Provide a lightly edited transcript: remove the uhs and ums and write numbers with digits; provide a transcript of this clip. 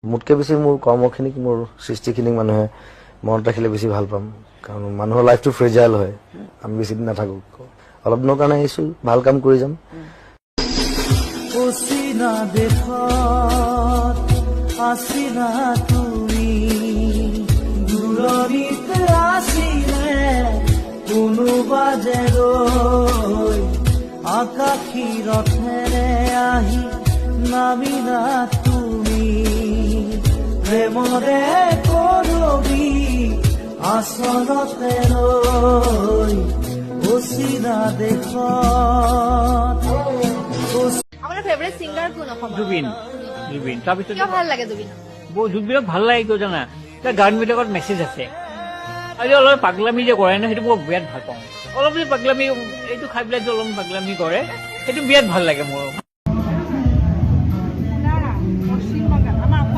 মোতকৈ বেছি মোৰ কৰ্মখিনিক মোৰ সৃষ্টিখিনিক মানুহে মনত ৰাখিলে বেছি ভাল পাম কাৰণ মানুহৰ লাইফটো ফ্ৰেজাইল হয় আমি বেছি দিন নাথাকো অলপ দিনৰ কাৰণে আহিছো ভাল কাম কৰি যাম অচিনা দেশত আছিলা তুমি দূৰণিতে আছিলে কোনোবা যে ৰৈ আকাশী ৰথেৰে আহি নামিলা তুমি প্ৰেমৰে কৰবি আচলতে ৰৈ অচিনা দেশত আপোনাৰ ফেভাৰিট সিঙ্গাৰ কোন অসমৰ জুবিন জুবিন তাৰপিছত কিয় ভাল লাগে জুবিন জুবিনক ভাল লাগে কিয় জানা তাৰ গানবিলাকত মেছেজ আছে আজি অলপ পাগলামি যে কৰে ন সেইটো মই বিৰাট ভাল পাওঁ অলপ যে পাগলামি এইটো খাই পেলাই যে অলপ পাগলামি কৰে সেইটো বিৰাট ভাল লাগে মোৰ